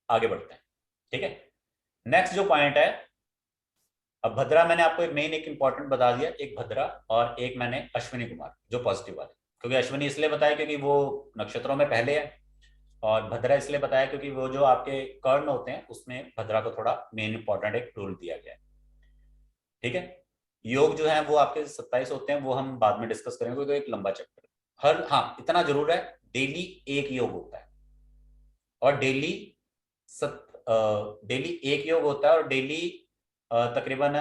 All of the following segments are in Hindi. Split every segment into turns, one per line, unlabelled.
आगे बढ़ते हैं। ठीक है, नेक्स्ट जो पॉइंट है, अब भद्रा मैंने आपको एक मेन एक इंपॉर्टेंट बता दिया, एक भद्रा और एक मैंने अश्विनी कुमार जो पॉजिटिव वाले, क्योंकि अश्विनी इसलिए बताया क्योंकि वो नक्षत्रों में पहले है, और भद्रा इसलिए बताया क्योंकि वो जो आपके कर्ण होते हैं उसमें भद्रा को थोड़ा मेन इंपॉर्टेंट एक रोल दिया गया है। ठीक है, योग जो है वो आपके 27 होते हैं, वो हम बाद में डिस्कस करेंगे क्योंकि एक लंबा चैप्टर हर, हाँ इतना जरूर है, डेली एक योग होता है, और डेली डेली एक योग होता है, और डेली तकरीबन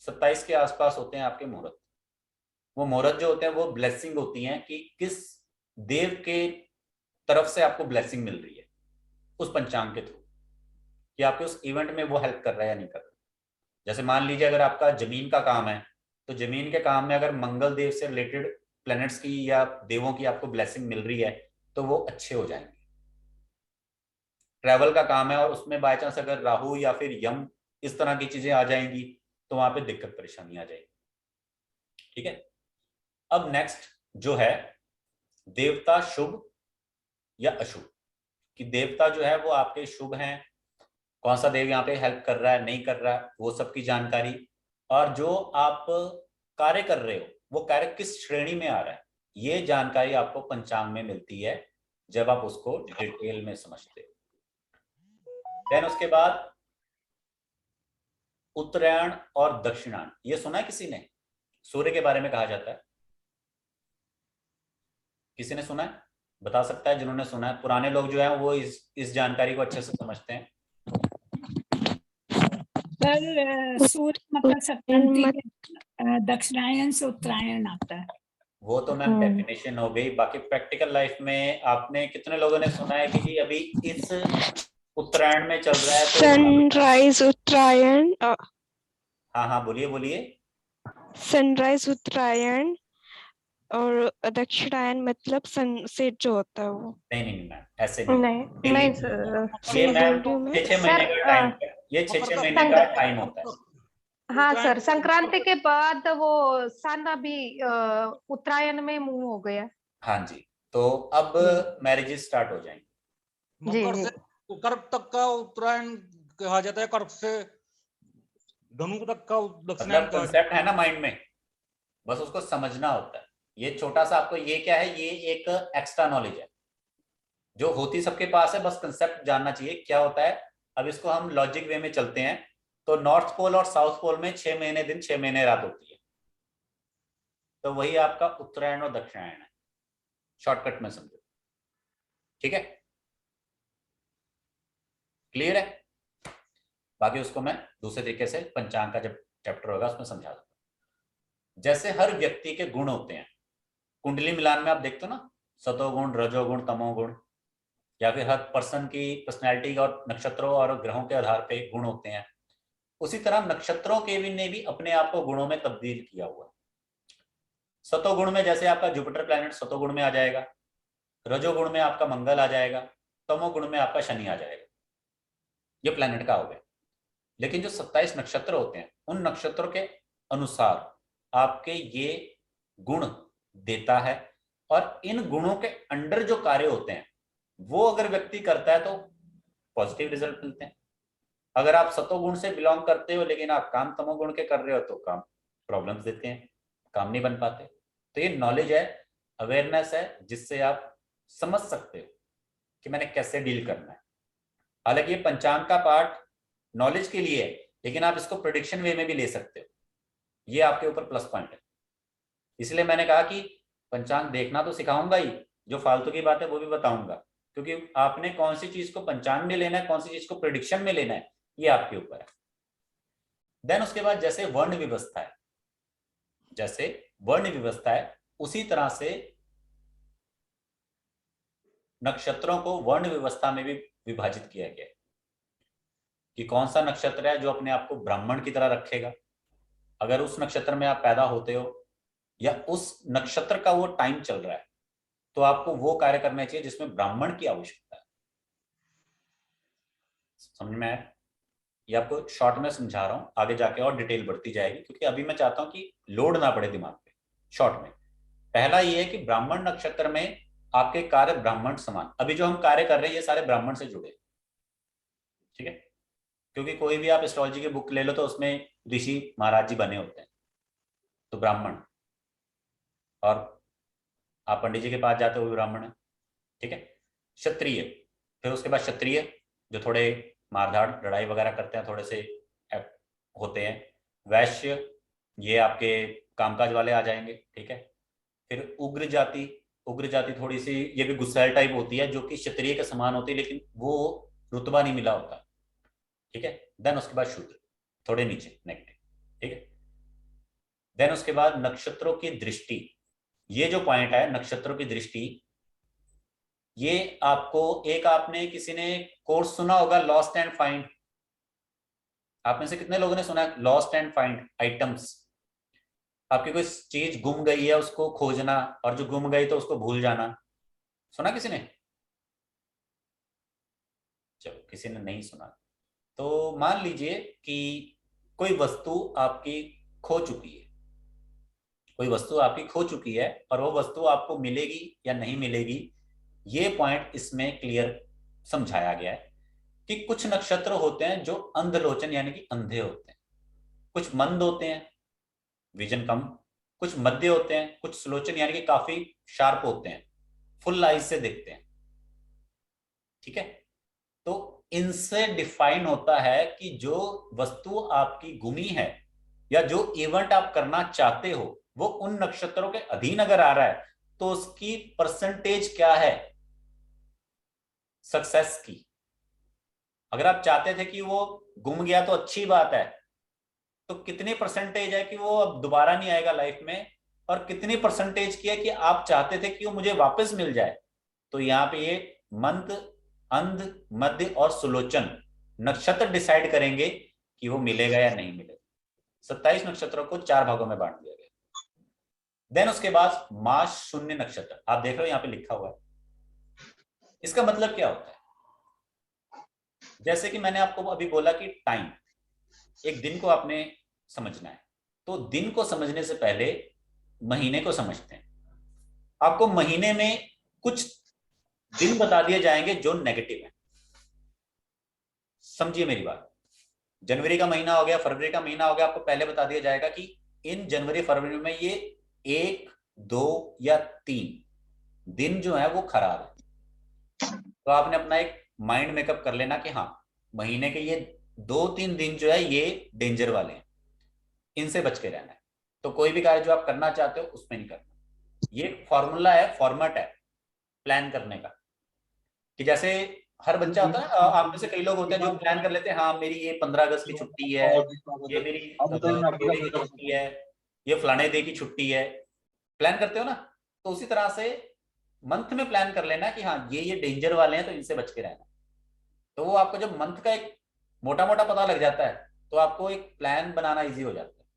27 के आसपास होते हैं आपके मुहूर्त। वो मुहूर्त जो होते हैं वो ब्लेसिंग होती हैं कि किस देव के तरफ से आपको ब्लेसिंग मिल रही है उस पंचांग के थ्रू, कि आपके उस इवेंट में वो हेल्प कर रहा है या नहीं कर रहा है। जैसे मान लीजिए अगर आपका जमीन का काम है, तो जमीन के काम में अगर मंगल देव से रिलेटेड प्लैनेट्स की या देवों की आपको ब्लेसिंग मिल रही है तो वो अच्छे हो जाएंगे। ट्रैवल का काम है और उसमें बाय चांस अगर राहु या फिर यम इस तरह की चीजें आ जाएंगी तो वहां पे दिक्कत परेशानी आ जाएगी। ठीक है, अब नेक्स्ट जो है देवता शुभ या अशुभ, कि देवता जो है वो आपके शुभ हैं, कौन सा देव यहाँ पे हेल्प कर रहा है नहीं कर रहा है वो सब की जानकारी, और जो आप कार्य कर रहे हो वो कार्य किस श्रेणी में आ रहा है ये जानकारी आपको पंचांग में मिलती है जब आप उसको डिटेल में समझते हो। देन उसके बाद उत्तरायण और दक्षिणायन, ये सुना है किसी ने? सूर्य के बारे में कहा जाता है, किसी ने सुना है? बता सकता है जिन्होंने सुना है, पुराने लोग जो है वो इस जानकारी को अच्छे से समझते हैं।
सर सूर्य मतलब संक्रांति के दक्षिणायन से उत्तरायण आता है।
वो तो मैम डेफिनेशन हो गई, बाकी प्रैक्टिकल लाइफ में आपने कितने लोगों ने सुना है कि जी अभी इस उत्तरायण में चल रहा है तो
सनराइज उत्तरायण।
हाँ हाँ बोलिए बोलिए।
सनराइज उत्तरायण और दक्षिणायन मतलब सनसेट जो होता है वो।
नहीं नहीं मैम ऐसे नहीं,
नहीं नहीं सर,
ये मैम
बोल रही हूँ
6-6 महीने का टाइम, ये 6-6 महीने का टाइम होता है।
हाँ सर, संक्रांति के बाद वो सन अभी उत्तरायण में मूव हो गया।
हाँ जी, तो अब मैरिजेस स्टार्ट हो जाएंगी।
जी
मकर
जी
से कर्क तक का उत्तरायण कहा जाता है, कर्क से धनु तक का दक्षिणायन
मतलब
कहा
कंसेप्ट है ना माइंड में, बस उसको समझना होता है। ये छोटा सा आपको ये क्या है, ये एक एक्स्ट्रा नॉलेज है जो होती सबके पास है, बस कंसेप्ट जानना चाहिए क्या होता है। अब इसको हम लॉजिक वे में चलते हैं, तो नॉर्थ पोल और साउथ पोल में 6 महीने दिन 6 महीने रात होती है, तो वही आपका उत्तरायण और दक्षिणायन है, शॉर्टकट में समझो। ठीक है, क्लियर है? बाकी उसको मैं दूसरे तरीके से पंचांग का जब चैप्टर होगा उसमें समझा दूंगा। जैसे हर व्यक्ति के गुण होते हैं, कुंडली मिलान में आप देखते हो ना, सतोगुण रजोगुण तमोगुण, या फिर हर पर्सन की पर्सनैलिटी और नक्षत्रों और ग्रहों के आधार पे गुण होते हैं, उसी तरह नक्षत्रों के भी ने भी अपने आप को गुणों में तब्दील किया हुआ है। सतोगुण में जैसे आपका जुपिटर प्लैनेट सतोगुण में आ जाएगा, रजोगुण में आपका मंगल आ जाएगा, तमोगुण में आपका शनि आ जाएगा, ये प्लैनेट का हो गया। लेकिन जो 27 नक्षत्र होते हैं उन नक्षत्रों के अनुसार आपके ये गुण देता है, और इन गुणों के अंडर जो कार्य होते हैं वो अगर व्यक्ति करता है तो पॉजिटिव रिजल्ट मिलते हैं। अगर आप सतोगुण से बिलोंग करते हो लेकिन आप काम तमोगुण के कर रहे हो तो काम प्रॉब्लम्स देते हैं, काम नहीं बन पाते। तो ये नॉलेज है, अवेयरनेस है, जिससे आप समझ सकते हो कि मैंने कैसे डील करना है। हालांकि ये पंचांग का पार्ट नॉलेज के लिए है, लेकिन आप इसको प्रेडिक्शन वे में भी ले सकते हो, ये आपके ऊपर प्लस पॉइंट है। इसलिए मैंने कहा कि पंचांग देखना तो सिखाऊंगा ही, जो फालतू की बात है वो भी बताऊंगा, क्योंकि आपने कौन सी चीज को पंचांग में लेना है, कौन सी चीज को प्रेडिक्शन में लेना है, ये आपके ऊपर है। देन उसके बाद जैसे वर्ण व्यवस्था है, जैसे वर्ण व्यवस्था है उसी तरह से नक्षत्रों को वर्ण व्यवस्था में भी विभाजित किया गया है, कि कौन सा नक्षत्र है जो अपने आप को ब्राह्मण की तरह रखेगा। अगर उस नक्षत्र में आप पैदा होते हो या उस नक्षत्र का वो टाइम चल रहा है तो आपको वो कार्य करने चाहिए जिसमें ब्राह्मण की आवश्यकता है। समझ में आया? ये आपको शॉर्ट में समझा रहा हूं, आगे जाके और डिटेल बढ़ती जाएगी, क्योंकि अभी मैं चाहता हूं कि लोड ना पड़े दिमाग पे। शॉर्ट में पहला ये है कि ब्राह्मण नक्षत्र में आपके कार्य ब्राह्मण समान, अभी जो हम कार्य कर रहे हैं ये सारे ब्राह्मण से जुड़े, ठीक है, क्योंकि कोई भी आप एस्ट्रोलॉजी की बुक ले लो तो उसमें ऋषि महाराज जी बने होते हैं, तो ब्राह्मण, और आप पंडित जी के पास जाते हो वो ब्राह्मण है, ठीक है। क्षत्रिय, फिर उसके बाद क्षत्रिय जो थोड़े मारधाड़ लड़ाई वगैरह करते हैं, थोड़े से होते हैं। वैश्य, ये आपके कामकाज वाले आ जाएंगे, ठीक है। फिर उग्र जाति, उग्र जाति थोड़ी सी ये भी गुस्सैल टाइप होती है, जो कि क्षत्रिय के समान होती है लेकिन वो रुतबा नहीं मिला होता, ठीक है। देन उसके बाद शूद्र, थोड़े नीचे नेगेटिव, ठीक है। देन उसके बाद नक्षत्रों की दृष्टि, ये जो पॉइंट है नक्षत्रों की दृष्टि, ये आपको एक, आपने किसी ने कोर्स सुना होगा लॉस्ट एंड फाइंड, आप में से कितने लोगों ने सुना है लॉस्ट एंड फाइंड आइटम्स? आपकी कोई चीज गुम गई है उसको खोजना, और जो गुम गई तो उसको भूल जाना, सुना किसी ने? चलो किसी ने नहीं सुना तो मान लीजिए कि कोई वस्तु आपकी खो चुकी है, कोई वस्तु आपकी खो चुकी है और वो वस्तु आपको मिलेगी या नहीं मिलेगी, ये पॉइंट इसमें क्लियर समझाया गया है कि कुछ नक्षत्र होते हैं जो अंधलोचन यानी कि अंधे होते हैं, कुछ मंद होते हैं विजन कम, कुछ मध्य होते हैं, कुछ सुलोचन यानी कि काफी शार्प होते हैं, फुल आइज से देखते हैं, ठीक है। तो इनसे डिफाइन होता है कि जो वस्तु आपकी गुमी है या जो इवेंट आप करना चाहते हो वो उन नक्षत्रों के अधीन अगर आ रहा है तो उसकी परसेंटेज क्या है सक्सेस की। अगर आप चाहते थे कि वो गुम गया तो अच्छी बात है, तो कितनी परसेंटेज है कि वो अब दोबारा नहीं आएगा लाइफ में, और कितनी परसेंटेज की है कि आप चाहते थे कि वो मुझे वापस मिल जाए। तो यहाँ पे ये मंद, अंध, मध्य और सुलोचन नक्षत्र डिसाइड करेंगे कि वो मिलेगा या नहीं मिलेगा। 27 नक्षत्रों को 4 भागों में बांट दिया गया। देन उसके बाद मास शून्य नक्षत्र, आप देख रहे हो यहाँ पे लिखा हुआ है, इसका मतलब क्या होता है? जैसे कि मैंने आपको अभी बोला कि टाइम, एक दिन को आपने समझना है, तो दिन को समझने से पहले महीने को समझते हैं। आपको महीने में कुछ दिन बता दिए जाएंगे जो नेगेटिव है, समझिए मेरी बात। जनवरी का महीना हो गया, फरवरी का महीना हो गया, आपको पहले बता दिया जाएगा कि इन जनवरी फरवरी में ये 1, 2 या 3 दिन जो है वो खराब है। तो आपने अपना एक माइंड मेकअप कर लेना कि हाँ महीने के ये 2-3 दिन जो है ये डेंजर वाले हैं, इनसे बच के रहना है। तो कोई भी कार्य जो आप करना चाहते हो उसमें नहीं करना। ये फॉर्मूला है, फॉर्मेट है प्लान करने का, कि जैसे हर बच्चा होता है, आप में से कई लोग होते हैं जो प्लान कर लेते हैं, हाँ मेरी ये 15 अगस्त की छुट्टी है, ये मेरी होली की छुट्टी है, ये फलाने डे की छुट्टी है, प्लान करते हो ना। तो उसी तरह से मंथ में प्लान कर लेना कि हाँ ये डेंजर वाले हैं तो इनसे बच के रहना। तो वो आपको जब मंथ का एक मोटा मोटा पता लग जाता है तो आपको एक प्लान बनाना इजी हो जाता है,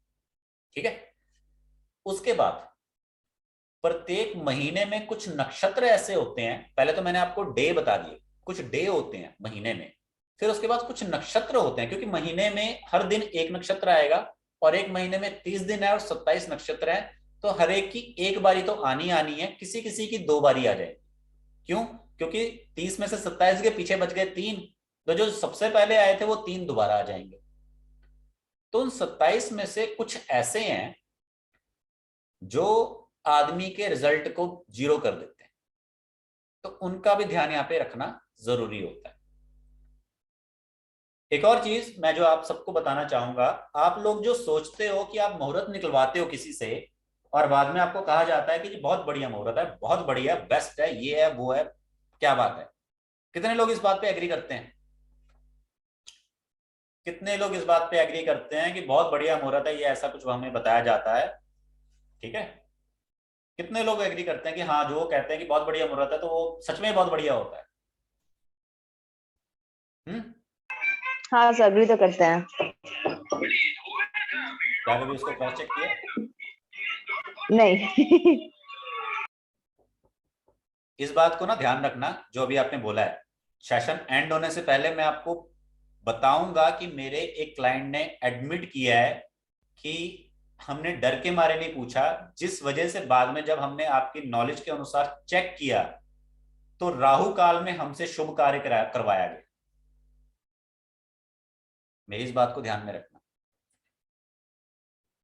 ठीक है। उसके बाद प्रत्येक महीने में कुछ नक्षत्र ऐसे होते हैं, पहले तो मैंने आपको डे बता दिए, कुछ डे होते हैं महीने में, फिर उसके बाद कुछ नक्षत्र होते हैं, क्योंकि महीने में हर दिन एक नक्षत्र आएगा और एक महीने में 30 दिन है और 27 नक्षत्र है, तो हर एक की एक बारी तो आनी आनी है, किसी किसी की 2 बारी आ जाएगी। क्यों? क्योंकि 30 में से 27 के पीछे बच गए 3, तो जो सबसे पहले आए थे वो 3 दोबारा आ जाएंगे। तो उन 27 में से कुछ ऐसे हैं जो आदमी के रिजल्ट को 0 कर देते हैं, तो उनका भी ध्यान यहाँ पे रखना जरूरी होता है। एक और चीज मैं जो आप सबको बताना चाहूंगा, आप लोग जो सोचते हो कि आप मुहूर्त निकलवाते हो किसी से और बाद में आपको कहा जाता है कि जी बहुत बढ़िया मुहूर्त है, बहुत बढ़िया, बेस्ट है, ये है वो है, क्या बात है, कितने लोग इस बात पे एग्री करते हैं? कितने लोग इस बात पे एग्री करते हैं कि बहुत बढ़िया मुहूर्त है, ये ऐसा कुछ हमें बताया जाता है, ठीक है। कितने लोग एग्री करते हैं कि हाँ जो वो कहते हैं कि बहुत बढ़िया मुहूर्त है तो वो सच में बहुत बढ़िया होता है?
हाँ सर, अग्री तो करते हैं।
क्या कभी उसको क्रॉस चेक किया?
नहीं।
इस बात को ना ध्यान रखना जो अभी आपने बोला है। सेशन एंड होने से पहले मैं आपको बताऊंगा कि मेरे एक क्लाइंट ने एडमिट किया है कि हमने डर के मारे नहीं पूछा, जिस वजह से बाद में जब हमने आपकी नॉलेज के अनुसार चेक किया तो राहु काल में हमसे शुभ कार्य करवाया गया। मेरी इस बात को ध्यान में रखना।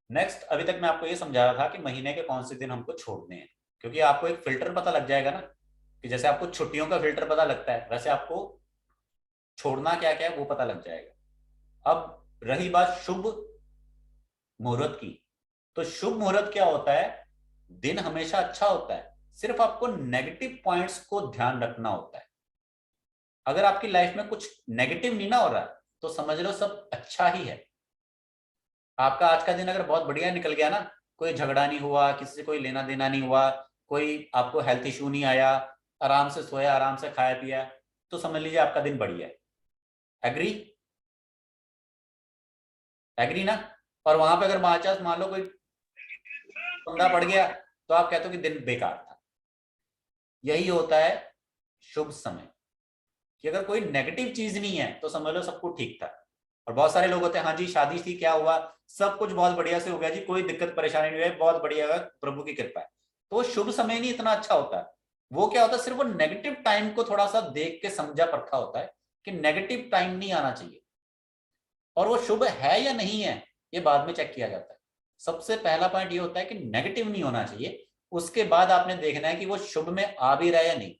नेक्स्ट, अभी तक मैं आपको ये समझा रहा था कि महीने के कौन से दिन हमको छोड़ने हैं, क्योंकि आपको एक फिल्टर पता लग जाएगा ना, कि जैसे आपको छुट्टियों का फिल्टर पता लगता है वैसे आपको छोड़ना क्या क्या है वो पता लग जाएगा। अब रही बात शुभ मुहूर्त की, तो शुभ मुहूर्त क्या होता है? दिन हमेशा अच्छा होता है, सिर्फ आपको नेगेटिव पॉइंट्स को ध्यान रखना होता है। अगर आपकी लाइफ में कुछ नेगेटिव नहीं ना हो रहा तो समझ लो सब अच्छा ही है। आपका आज का दिन अगर बहुत बढ़िया निकल गया ना, कोई झगड़ा नहीं हुआ, किसी से कोई लेना देना नहीं हुआ, कोई आपको हेल्थ इशू नहीं आया, आराम से सोया, आराम से खाया पिया, तो समझ लीजिए आपका दिन बढ़िया है। एग्री? एग्री ना? और वहां पे अगर बाई चांस मान लो कोई पंगा पड़ गया तो आप कहते हो कि दिन बेकार था। यही होता है शुभ समय, कि अगर कोई नेगेटिव चीज नहीं है तो समझ लो सब कुछ ठीक था। और बहुत सारे लोग होते हैं, हाँ जी शादी थी, क्या हुआ, सब कुछ बहुत बढ़िया से हो गया जी, कोई दिक्कत परेशानी नहीं हुई, बहुत बढ़िया है, प्रभु की कृपा है। तो वो शुभ समय नहीं इतना अच्छा होता है। वो क्या होता है, सिर्फ वो नेगेटिव टाइम को थोड़ा सा देख के समझा परखा होता है कि नेगेटिव टाइम नहीं आना चाहिए, और वो शुभ है या नहीं है ये बाद में चेक किया जाता है। सबसे पहला पॉइंट ये होता है कि नेगेटिव नहीं होना चाहिए, उसके बाद आपने देखना है कि वो शुभ में आ भी रहा है या नहीं,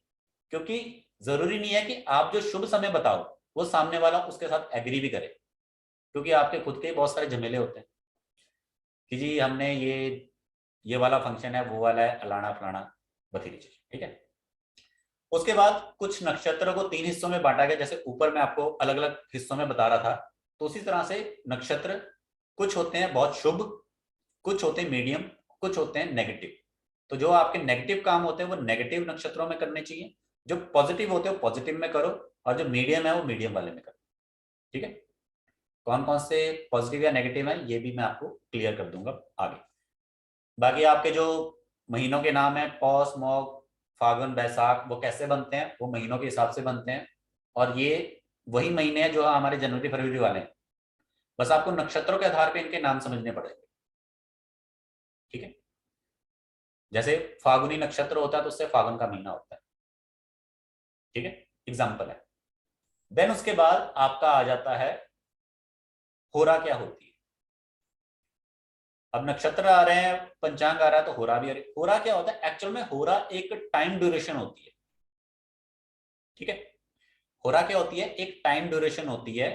क्योंकि जरूरी नहीं है कि आप जो शुभ समय बताओ वो सामने वाला उसके साथ एग्री भी करे, क्योंकि आपके खुद के बहुत सारे झमेले होते हैं कि जी हमने ये वाला फंक्शन है, वो वाला है, अलाना फलाना बथेरी चीज, ठीक है। उसके बाद कुछ नक्षत्रों को 3 हिस्सों में बांटा गया, जैसे ऊपर मैं आपको अलग अलग हिस्सों में बता रहा था, तो उसी तरह से नक्षत्र कुछ होते हैं बहुत शुभ, कुछ होते हैं मीडियम, कुछ होते हैं नेगेटिव। तो जो आपके नेगेटिव काम होते हैं वो नेगेटिव नक्षत्रों में करने चाहिए, जो पॉजिटिव होते हैं वो पॉजिटिव में करो, और जो मीडियम है वो मीडियम वाले में करो, ठीक है। कौन कौन से पॉजिटिव या नेगेटिव है ये भी मैं आपको क्लियर कर दूंगा आगे। बाकी आपके जो महीनों के नाम है पौष, मौग, फागुन, बैसाख, वो कैसे बनते हैं? वो महीनों के हिसाब से बनते हैं, और ये वही महीने हैं जो हमारे जनवरी फरवरी वाले हैं, बस आपको नक्षत्रों के आधार पे इनके नाम समझने पड़ेंगे, ठीक है। जैसे फागुनी नक्षत्र होता है तो उससे फागुन का महीना होता है, ठीक है, एग्जाम्पल है। देन उसके बाद आपका आ जाता है होरा क्या होती है। अब नक्षत्र आ रहे हैं, पंचांग आ रहा है, तो होरा भी आ रही है। होरा क्या होता है? एक्चुअल में होरा एक टाइम ड्यूरेशन होती है, ठीक है। होरा क्या होती है? एक टाइम ड्यूरेशन होती है।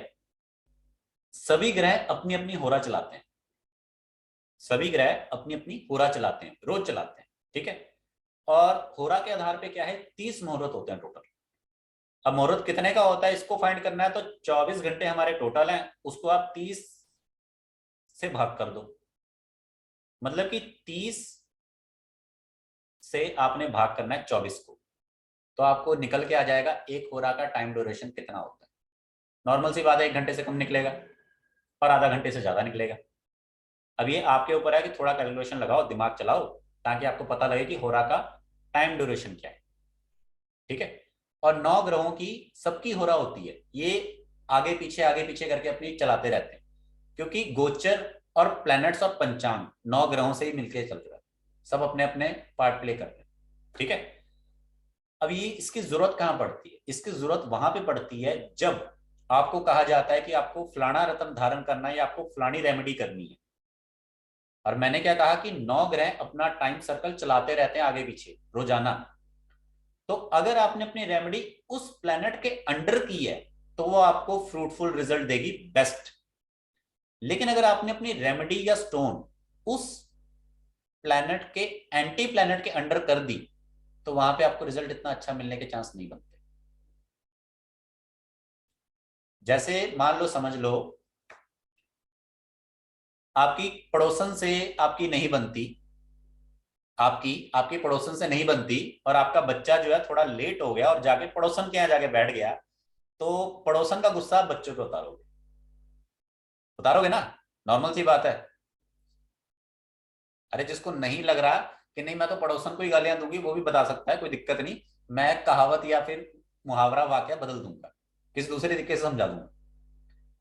सभी ग्रह अपनी अपनी होरा चलाते हैं, सभी ग्रह अपनी अपनी होरा चलाते हैं, रोज चलाते हैं, ठीक है। और होरा के आधार पे क्या है, 30 मुहूर्त होते हैं टोटल। अब मुहूर्त कितने का होता है इसको फाइंड करना है, तो 24 घंटे हमारे टोटल हैं, उसको आप 30 से भाग कर दो, मतलब कि 30 से आपने भाग करना है 24 को, तो आपको निकल के आ जाएगा एक होरा का टाइम ड्यूरेशन कितना होता है। नॉर्मल सी बात है, 1 घंटे से कम निकलेगा और आधा घंटे से ज्यादा निकलेगा। अब ये आपके ऊपर है कि थोड़ा कैलकुलेशन लगाओ, दिमाग चलाओ, ताकि आपको पता लगे कि होरा का टाइम ड्यूरेशन क्या है, ठीक है। और 9 ग्रहों की सबकी होरा होती है, ये आगे पीछे करके अपनी चलाते रहते हैं, क्योंकि गोचर और प्लैनेट्स और पंचांग 9 ग्रहों से ही मिलकर चल रहा है, सब अपने अपने पार्ट प्ले करते हैं, ठीक है। अब ये इसकी जरूरत कहां पड़ती है? इसकी जरूरत वहां पे पड़ती है जब आपको कहा जाता है कि आपको फलाना रत्न धारण करना है या आपको फलानी रेमेडी करनी है। और मैंने क्या कहा कि 9 ग्रह अपना टाइम सर्कल चलाते रहते हैं आगे पीछे रोजाना, तो अगर आपने अपनी रेमेडी उस प्लेनेट के अंडर की है तो वो आपको फ्रूटफुल रिजल्ट देगी, बेस्ट। लेकिन अगर आपने अपनी रेमेडी या स्टोन उस प्लेनेट के एंटी प्लेनेट के अंडर कर दी तो वहां पे आपको रिजल्ट इतना अच्छा मिलने के चांस नहीं बनते। जैसे मान लो, समझ लो आपकी पड़ोसन से आपकी नहीं बनती, आपकी पड़ोसन से नहीं बनती, और आपका बच्चा जो है थोड़ा लेट हो गया और जाके पड़ोसन के यहाँ जाके बैठ गया, तो पड़ोसन का गुस्सा आप बच्चों पे उतारोगे ना, नॉर्मल सी बात है। अरे जिसको नहीं लग रहा कि नहीं मैं तो पड़ोसन को ही गालियां दूंगी, वो भी बता सकता है, कोई दिक्कत नहीं, मैं कहावत या फिर मुहावरा वाक्य बदल दूंगा, किसी दूसरे तरीके से समझा दूंगा।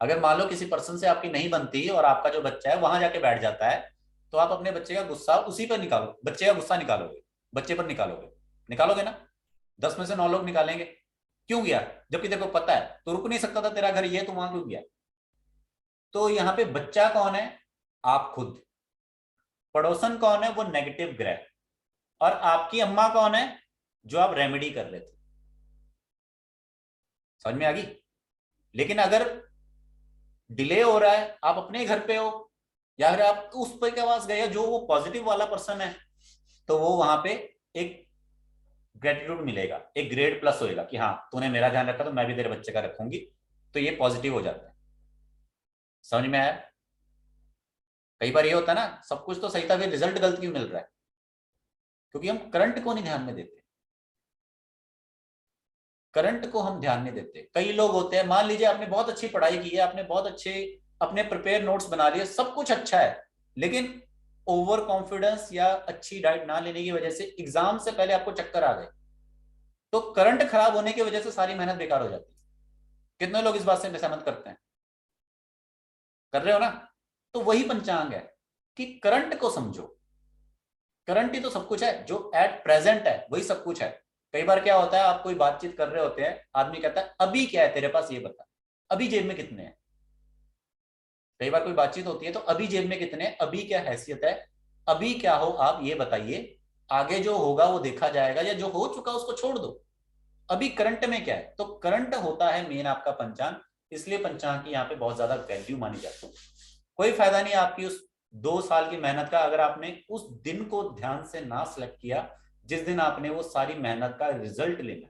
अगर मान लो किसी पर्सन से आपकी नहीं बनती और आपका जो बच्चा है वहां जाके बैठ जाता है, तो आप अपने बच्चे का गुस्सा उसी पर निकालो, बच्चे का गुस्सा निकालोगे, बच्चे पर निकालोगे ना। 10 में से 9 लोग निकालेंगे, क्यों गया? जबकि तेरे को पता है तो रुक नहीं सकता था, तेरा घर ये, तो वहां क्यों गया? तो यहाँ पे बच्चा कौन है? आप खुद। पड़ोसन कौन है? वो नेगेटिव ग्रह। और आपकी अम्मा कौन है? जो आप रेमेडी कर रहे थे। समझ में आ गई? लेकिन अगर डिले हो रहा है, आप अपने घर पे हो या फिर आप उस पे के पास गए जो वो पॉजिटिव वाला पर्सन है, तो वो वहां पे एक ग्रेटिट्यूड मिलेगा, एक ग्रेड प्लस होएगा कि हाँ तूने मेरा ध्यान रखा तो मैं भी तेरे बच्चे का रखूंगी, तो ये पॉजिटिव हो जाता है। समझ में आया? कई बार ये होता है ना, सब कुछ तो सही था, फिर रिजल्ट गलत क्यों मिल रहा है? क्योंकि हम करंट को नहीं ध्यान में देते। करंट को हम ध्यान नहीं देते। कई लोग होते हैं, मान लीजिए आपने बहुत अच्छी पढ़ाई की है, आपने बहुत अच्छे अपने प्रिपेयर नोट्स बना लिए, सब कुछ अच्छा है, लेकिन ओवर कॉन्फिडेंस या अच्छी डाइट ना लेने की वजह से एग्जाम से पहले आपको चक्कर आ गए, तो करंट खराब होने की वजह से सारी मेहनत बेकार हो जाती है। कितने लोग इस बात से सहमत करते हैं? कर रहे हो ना? तो वही पंचांग है कि करंट को समझो। करंट ही तो सब कुछ है, जो एट प्रेजेंट है वही सब कुछ है। कई बार क्या होता है, आप कोई बातचीत कर रहे होते हैं, आदमी कहता है अभी क्या है तेरे पास, ये बता, अभी जेब में कितने हैं। कई बार कोई बातचीत होती है तो अभी जेब में कितने हैं, अभी क्या हैसियत है, अभी क्या हो आप ये बताइए, आगे जो होगा वो देखा जाएगा, या जो हो चुका उसको छोड़ दो, अभी करंट में क्या है। तो करंट होता है मेन आपका पंचांग, इसलिए पंचांग की यहाँ पे बहुत ज्यादा वैल्यू मानी जाती है। कोई फायदा नहीं आपकी उस 2 साल की मेहनत का अगर आपने उस दिन को ध्यान से ना सिलेक्ट किया जिस दिन आपने वो सारी मेहनत का रिजल्ट लेना।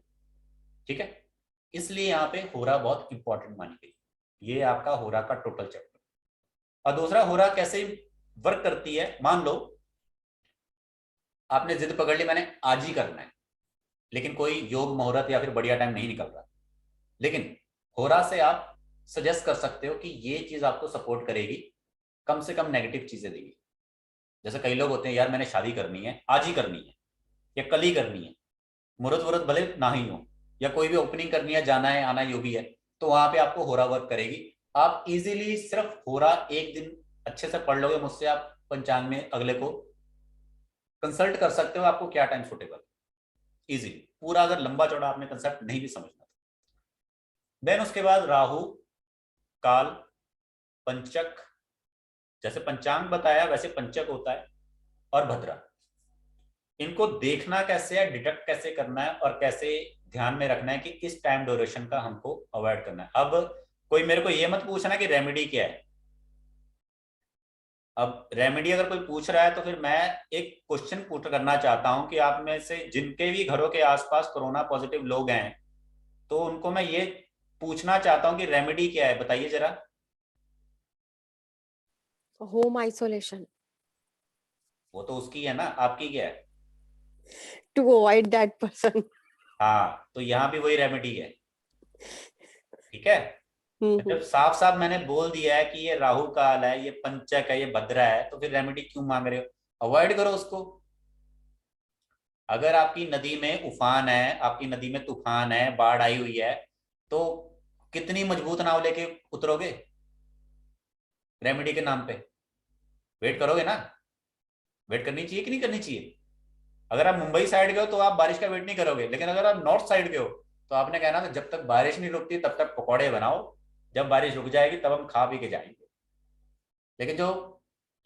ठीक है, इसलिए यहाँ पे होरा बहुत इंपॉर्टेंट मानी गई। ये आपका होरा का टोटल चैप्टर। और दूसरा, होरा कैसे वर्क करती है। मान लो आपने जिद पकड़ ली मैंने आज ही करना है, लेकिन कोई योग मुहूर्त या फिर बढ़िया टाइम नहीं निकल रहा, लेकिन होरा से आप सजेस्ट कर सकते हो कि ये चीज आपको सपोर्ट करेगी, कम से कम नेगेटिव चीजें देगी। जैसे कई लोग होते हैं, यार मैंने शादी करनी है, आज ही करनी है या कल ही करनी है, मुहूर्त वुहूर्त भले ना ही हो, या कोई भी ओपनिंग करनी है, जाना है आना, जो भी है, तो वहां पे आपको होरा वर्क करेगी। आप इजीली सिर्फ होरा एक दिन अच्छे से पढ़ लोगे, मुझसे आप पंचांग में अगले को कंसल्ट कर सकते हो, आपको क्या टाइम सुटेबल, इजीली। पूरा अगर लंबा चौड़ा आपने कंसेप्ट नहीं भी समझना। देन उसके बाद राहु काल पंचक, जैसे पंचांग बताया वैसे पंचक होता है, और भद्रा। इनको देखना कैसे है, डिटेक्ट कैसे करना है, और कैसे ध्यान में रखना है कि इस टाइम ड्यूरेशन का हमको अवॉइड करना है। अब कोई मेरे को ये मत पूछना कि रेमेडी क्या है। अब रेमेडी अगर कोई पूछ रहा है तो फिर मैं एक क्वेश्चन पुट करना चाहता हूं कि आप में से जिनके भी घरों के आसपास कोरोना पॉजिटिव लोग हैं, तो उनको मैं ये पूछना चाहता हूं कि रेमेडी क्या है, बताइए जरा।
होम आइसोलेशन,
वो तो उसकी है ना, आपकी क्या है?
To avoid that person.
हाँ, तो यहाँ भी वही रेमेडी है। ठीक है, जब साफ साफ मैंने बोल दिया है कि ये राहु काल है, ये पंचक है, ये भद्रा है, तो फिर रेमेडी क्यों मांग रहे हो? अवॉइड करो उसको। अगर आपकी नदी में उफान है, आपकी नदी में तूफान है, बाढ़ आई हुई है, तो कितनी मजबूत नाव लेके उतरोगे रेमेडी के नाम पे? वेट करोगे ना? वेट करनी चाहिए कि नहीं करनी चाहिए? अगर आप मुंबई साइड के हो तो आप बारिश का वेट नहीं करोगे, लेकिन अगर आप नॉर्थ साइड के हो तो आपने कहना था जब तक बारिश नहीं रुकती तब तक पकौड़े बनाओ, जब बारिश रुक जाएगी तब हम खा पी के जाएंगे। लेकिन जो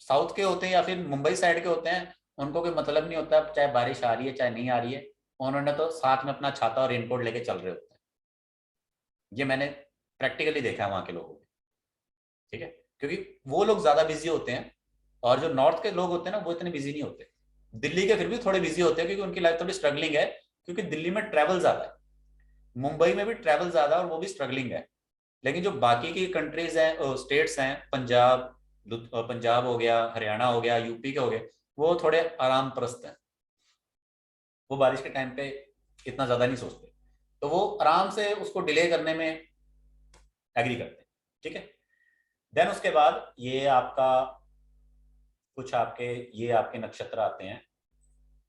साउथ के होते हैं या फिर मुंबई साइड के होते हैं, उनको कोई मतलब नहीं होता चाहे बारिश आ रही है चाहे नहीं आ रही है, उन्होंने तो साथ में अपना छाता और रेनकोट लेके चल रहे होते हैं। ये मैंने प्रैक्टिकली देखा है वहां के लोगों को। ठीक है, क्योंकि वो लोग ज्यादा बिजी होते हैं, और जो नॉर्थ के लोग होते हैं ना वो इतने बिजी नहीं होते। दिल्ली के फिर भी थोड़े बिजी होते हैं क्योंकि उनकी लाइफ थोड़ी स्ट्रगलिंग है, क्योंकि दिल्ली में ट्रैवल ज्यादा है, मुंबई में भी ट्रैवल ज्यादा है और वो भी स्ट्रगलिंग है। लेकिन जो बाकी की कंट्रीज हैं, स्टेट्स हैं, पंजाब हो गया, हरियाणा हो गया, यूपी के हो गए, वो थोड़े आराम परस्त हैं। वो बारिश के टाइम पे इतना ज्यादा नहीं सोचते, तो वो आराम से उसको डिले करने में एग्री करते हैं। ठीक है, देन उसके बाद ये आपका कुछ ये आपके नक्षत्र आते हैं,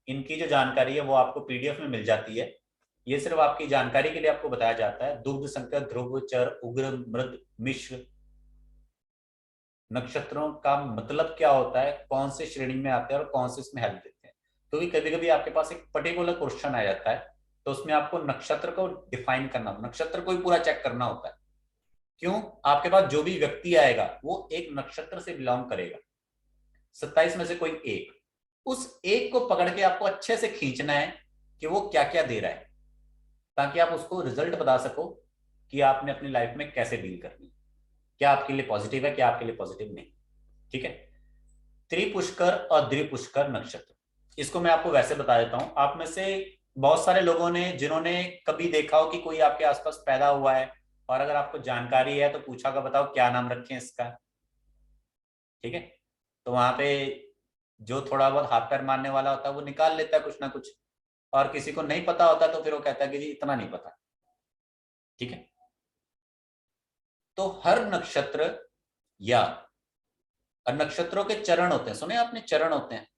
इनकी जो जानकारी है वो आपको पीडीएफ में मिल जाती है। ये सिर्फ आपकी जानकारी के लिए आपको बताया जाता है। दुग्ध, संकर, ध्रुव, चर, उग्र, मृद, मिश्र नक्षत्रों का मतलब क्या होता है, कौन से श्रेणी में आते हैं और कौन से इसमें हेल्प देते हैं। तो कभी कभी आपके पास एक पर्टिकुलर क्वेश्चन आ जाता है, तो उसमें आपको नक्षत्र को डिफाइन करना, नक्षत्र को ही पूरा चेक करना होता है। क्यों? आपके पास जो भी व्यक्ति आएगा वो एक नक्षत्र से बिलोंग करेगा, 27 में से कोई एक, उस एक को पकड़ के आपको अच्छे से खींचना है कि वो क्या क्या दे रहा है, ताकि आप उसको रिजल्ट बता सको कि आपने अपनी लाइफ में कैसे डील करनी है, क्या आपके लिए पॉजिटिव है, क्या आपके लिए पॉजिटिव नहीं। ठीक है। त्रिपुष्कर और द्विपुष्कर नक्षत्र, इसको मैं आपको वैसे बता देता हूं। आप में से बहुत सारे लोगों ने, जिन्होंने कभी देखा हो कि कोई आपके आसपास पैदा हुआ है, और अगर आपको जानकारी है तो पूछा होगा बताओ क्या नाम रखें इसका। ठीक है। तो वहां पे जो थोड़ा बहुत हाथ पैर मारने वाला होता है वो निकाल लेता है कुछ ना कुछ, और किसी को नहीं पता होता तो फिर वो कहता है कि जी इतना नहीं पता। ठीक है। तो हर नक्षत्र या नक्षत्रों के चरण होते हैं, सुने आपने, चरण होते हैं।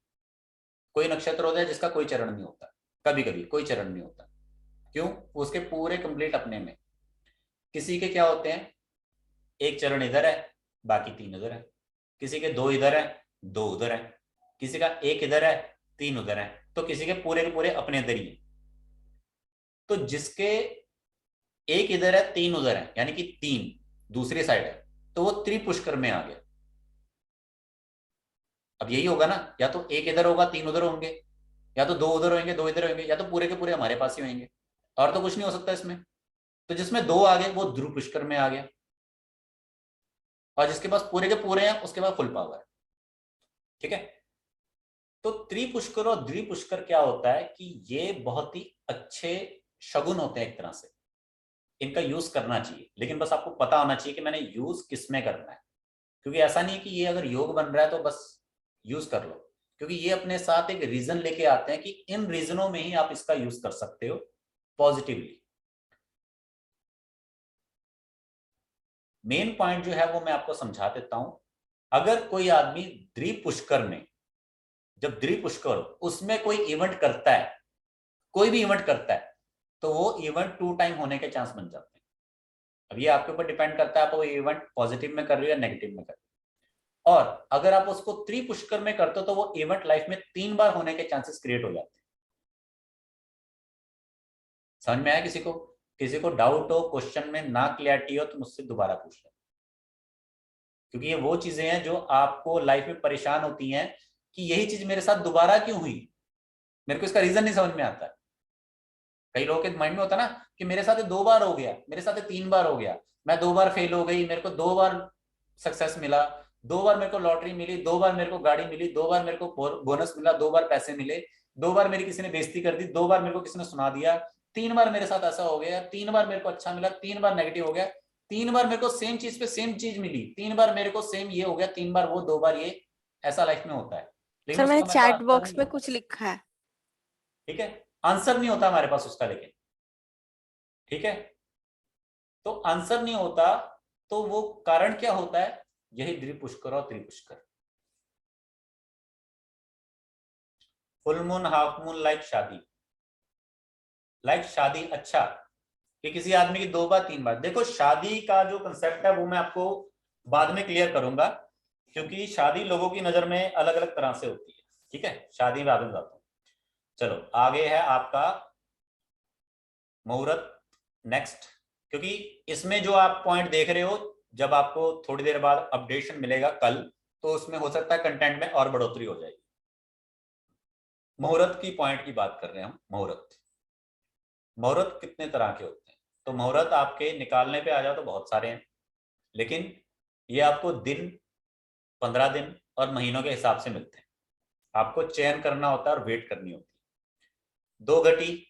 कोई नक्षत्र होता है जिसका कोई चरण नहीं होता, कभी कभी कोई चरण नहीं होता। क्यों? उसके पूरे कंप्लीट अपने में। किसी के क्या होते हैं, एक चरण इधर है, बाकी 3 उधर है। किसी के 2 इधर है, 2 उधर है। किसी का 1 इधर है, 3 उधर है। तो किसी के पूरे अपने इधर ही है। तो जिसके 1 इधर है, 3 उधर है, यानी कि 3 दूसरी साइड है, तो वो त्रिपुष्कर में आ गया। अब यही होगा ना, या तो 1 इधर होगा, 3 उधर होंगे, या तो 2 उधर होंगे, 2 इधर होंगे, या तो पूरे के पूरे हमारे पास ही होंगे, और तो कुछ नहीं हो सकता इसमें। तो जिसमें 2 आ गए वो ध्रुव पुष्कर में आ गया, और जिसके पास पूरे के पूरे हैं उसके पास फुल पावर है। ठीक है। तो त्रिपुष्कर और द्विपुष्कर क्या होता है कि ये बहुत ही अच्छे शगुन होते हैं एक तरह से, इनका यूज करना चाहिए, लेकिन बस आपको पता होना चाहिए कि मैंने यूज किस में करना है। क्योंकि ऐसा नहीं है कि ये अगर योग बन रहा है तो बस यूज कर लो, क्योंकि ये अपने साथ एक रीजन लेके आते हैं कि इन रीजनों में ही आप इसका यूज कर सकते हो पॉजिटिवली। मेन पॉइंट जो है वो मैं आपको समझा देता हूं। अगर कोई आदमी द्विपुष्कर में, जब द्विपुष्कर उसमें कोई इवेंट करता है, कोई भी इवेंट करता है, तो वो इवेंट 2 टाइम होने के चांस बन जाते हैं। अब ये आपके ऊपर डिपेंड करता है आप वो इवेंट पॉजिटिव में कर रहे हो या नेगेटिव में कर रहे हो। और अगर आप उसको त्रिपुष्कर में करते हो तो वो इवेंट लाइफ में 3 बार होने के चांसेस क्रिएट हो जाते हैं। समझ में आया? किसी को डाउट हो, क्वेश्चन में ना क्लियरिटी हो तो मुझसे दोबारा पूछ लें, क्योंकि ये वो चीजें हैं जो आपको लाइफ में परेशान होती हैं कि यही चीज मेरे साथ दोबारा क्यों हुई, मेरे को इसका रीजन नहीं समझ में आता है। कई लोगों के माइंड में होता ना कि मेरे साथ 2 बार हो गया, मेरे साथ 3 बार हो गया, मैं 2 बार फेल हो गई, मेरे को 2 बार सक्सेस मिला, 2 बार मेरे को लॉटरी मिली, 2 बार मेरे को गाड़ी मिली, 2 बार मेरे को बोनस मिला, 2 बार पैसे मिले, 2 बार मेरी किसी ने बेइज्जती कर दी, 2 बार मेरे को किसी ने सुना दिया, 3 बार मेरे साथ ऐसा हो गया, 3 बार मेरे को अच्छा मिला, 3 बार नेगेटिव हो गया, 3 बार मेरे को सेम चीज पे सेम चीज मिली, 3 बार मेरे को सेम ये हो गया, 3 बार वो, 2 बार ये, ऐसा लाइफ में होता है। लेकिन
सर मैंने
उसका
चैट बॉक्स में कुछ लिखा है।
ठीक है, आंसर नहीं होता हमारे पास उसका, लेकिन ठीक है, तो आंसर नहीं होता, तो वो कारण क्या होता है? यही द्विपुष्कर और त्रिपुष्कर। Full moon, half moon, like शादी, अच्छा कि किसी आदमी की 2 बार 3 बार। देखो शादी का जो कंसेप्ट है वो मैं आपको बाद में क्लियर करूंगा, क्योंकि शादी लोगों की नजर में अलग अलग तरह से होती है। ठीक है, शादी बाद में जाता हूं। चलो आगे है आपका मुहूर्त नेक्स्ट, क्योंकि इसमें जो आप पॉइंट देख रहे हो, जब आपको थोड़ी देर बाद अपडेशन मिलेगा कल, तो उसमें हो सकता है कंटेंट में और बढ़ोतरी हो जाएगी। मुहूर्त की पॉइंट की बात कर रहे हैं हम। मुहूर्त कितने तरह के होते हैं? तो मुहूर्त आपके निकालने पे आ जाओ तो बहुत सारे हैं, लेकिन ये आपको दिन, 15 दिन और महीनों के हिसाब से मिलते हैं। आपको चयन करना होता है और वेट करनी होती है। 2 घटी,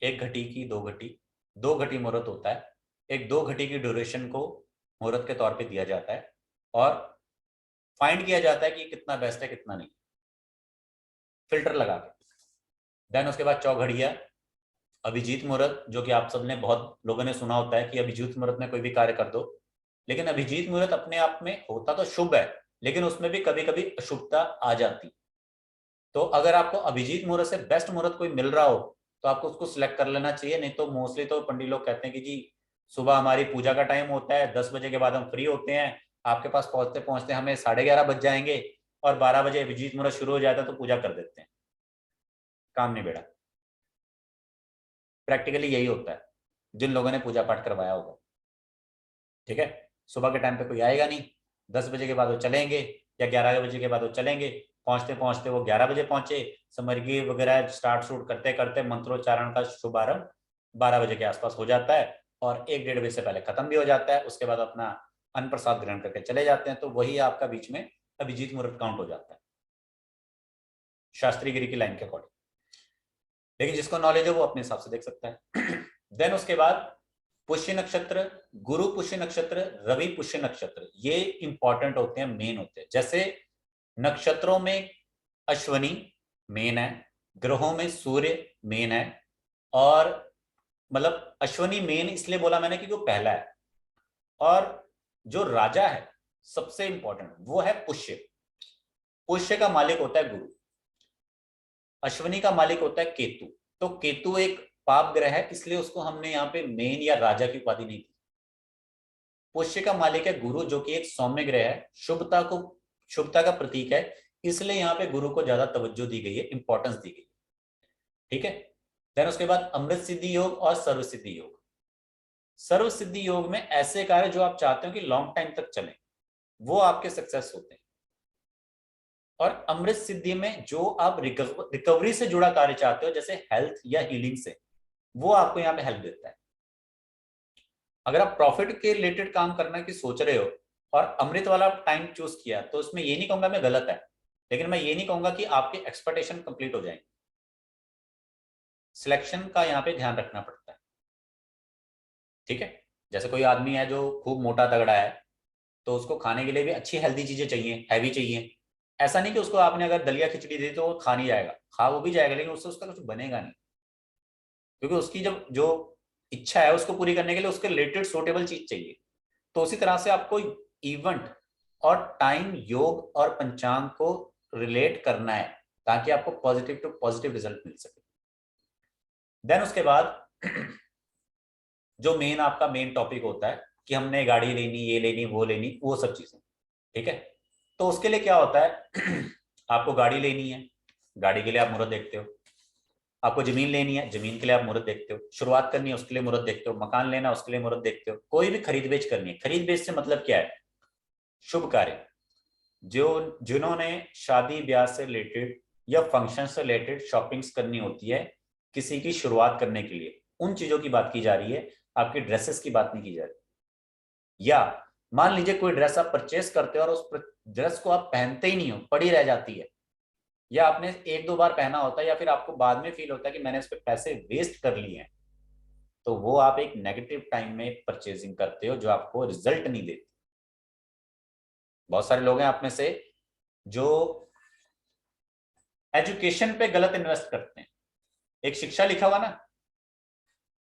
1 घटी की 2 घटी, 2 घटी मुहूर्त होता है। एक 2 घटी की ड्यूरेशन को मुहूर्त के तौर पे दिया जाता है और फाइंड किया जाता है कि कितना बेस्ट है कितना नहीं, फिल्टर लगा के। देन उसके बाद चौघड़िया, अभिजीत मुहूर्त, जो कि आप सबने, बहुत लोगों ने सुना होता है कि अभिजीत मुहूर्त में कोई भी कार्य कर दो, लेकिन अभिजीत मुहूर्त अपने आप में होता तो शुभ है, लेकिन उसमें भी कभी कभी अशुभता आ जाती। तो अगर आपको अभिजीत मुहूर्त से बेस्ट मुहूर्त कोई मिल रहा हो तो आपको उसको सिलेक्ट कर लेना चाहिए। नहीं तो मोस्टली तो पंडित लोग कहते हैं कि जी सुबह हमारी पूजा का टाइम होता है, 10 बजे के बाद हम फ्री होते हैं, आपके पास पहुंचते पहुंचते हमें 11:30 बज जाएंगे और 12 बजे अभिजीत मुहूर्त शुरू हो जाता है तो पूजा कर देते हैं, काम नहीं बेड़ा। प्रैक्टिकली यही होता है जिन लोगों ने पूजा पाठ करवाया होगा। ठीक है, सुबह के टाइम पे कोई आएगा नहीं, 10 बजे के बाद वो चलेंगे या 11 बजे के बाद वो चलेंगे। पहुंचते पहुंचते वो 11 बजे पहुंचे, समर्गी वगैरह स्टार्ट शूट करते करते मंत्रोच्चारण का शुभारंभ 12 बजे के आसपास हो जाता है और 1-1.5 बजे से पहले खत्म भी हो जाता है। उसके बाद अपना अन्न प्रसाद ग्रहण करके चले जाते हैं, तो वही आपका बीच में अभिजीत मुहूर्त काउंट हो जाता है शास्त्री गिरी की लाइन के अकॉर्डिंग। लेकिन जिसको नॉलेज है वो अपने हिसाब से देख सकता है। देन उसके बाद पुष्य नक्षत्र, गुरु पुष्य नक्षत्र, रवि पुष्य नक्षत्र, ये इंपॉर्टेंट होते हैं, मेन होते हैं। जैसे नक्षत्रों में अश्वनी मेन है, ग्रहों में सूर्य मेन है, और मतलब अश्वनी मेन इसलिए बोला मैंने क्योंकि वो पहला है, और जो राजा है सबसे इंपॉर्टेंट वो है पुष्य। पुष्य का मालिक होता है गुरु, अश्वनी का मालिक होता है केतु। तो केतु एक पाप ग्रह है, इसलिए उसको हमने यहाँ पे मेन या राजा की उपाधि नहीं दी। पुष्य का मालिक है गुरु, जो कि एक सौम्य ग्रह है, शुभता का प्रतीक है, इसलिए यहाँ पे गुरु को ज्यादा तवज्जो दी गई है, इंपॉर्टेंस दी गई है। ठीक है, देन उसके बाद अमृत सिद्धि योग और सर्व सिद्धि योग। सर्व सिद्धि योग में ऐसे कार्य जो आप चाहते हो कि लॉन्ग टाइम तक चले, वो आपके सक्सेस होते हैं। और अमृत सिद्धि में जो आप रिकवरी से जुड़ा कार्य चाहते हो, जैसे हेल्थ या हीलिंग से, वो आपको यहाँ पे हेल्प देता है। अगर आप प्रॉफिट के रिलेटेड काम करने की सोच रहे हो और अमृत वाला टाइम चूज किया, तो उसमें ये नहीं कहूंगा मैं गलत है, लेकिन मैं ये नहीं कहूंगा कि आपके एक्सपेक्टेशन कंप्लीट हो जाएंगे। सिलेक्शन का यहाँ पे ध्यान रखना पड़ता है। ठीक है, जैसे कोई आदमी है जो खूब मोटा तगड़ा है, तो उसको खाने के लिए भी अच्छी हेल्दी चीजें चाहिए, हैवी चाहिए। ऐसा नहीं कि उसको आपने अगर दलिया खिचड़ी दी तो वो खा नहीं जाएगा, खा वो भी जाएगा, लेकिन उससे उसका कुछ बनेगा नहीं, क्योंकि उसकी जब जो इच्छा है उसको पूरी करने के लिए उसके रिलेटेड सूटेबल चीज चाहिए। तो उसी तरह से आपको इवेंट और टाइम, योग और पंचांग को रिलेट करना है, ताकि आपको पॉजिटिव टू पॉजिटिव रिजल्ट मिल सके। देन उसके बाद जो मेन आपका मेन टॉपिक होता है कि हमने गाड़ी लेनी, ये लेनी, वो लेनी, वो सब चीजें। ठीक है, तो उसके लिए क्या होता है आपको गाड़ी लेनी है, गाड़ी के लिए आप मुहूर्त देखते हो। आपको जमीन लेनी है, जमीन के लिए आप मुहूर्त देखते हो। शुरुआत करनी है, उसके लिए मुहूर्त देखते हो। मकान लेना, उसके लिए मुहूर्त देखते हो। कोई भी खरीद बेच करनी है, खरीद बेच से मतलब क्या है, शुभ कार्य। जिन्होंने शादी ब्याह से रिलेटेड या फंक्शन से रिलेटेड शॉपिंग्स करनी होती है किसी की शुरुआत करने के लिए, उन चीजों की बात की जा रही है, आपकी ड्रेसेस की बात नहीं की जा रही। या मान लीजिए कोई ड्रेस आप परचेस करते हो और उस ड्रेस को आप पहनते ही नहीं हो, पड़ी रह जाती है, या आपने 1-2 बार पहना होता है, या फिर आपको बाद में फील होता है कि मैंने इस पे पैसे वेस्ट कर लिए हैं, तो वो आप एक नेगेटिव टाइम में परचेजिंग करते हो जो आपको रिजल्ट नहीं देती। बहुत सारे लोग हैं आप में से जो एजुकेशन पे गलत इन्वेस्ट करते हैं। एक शिक्षा लिखा हुआ ना,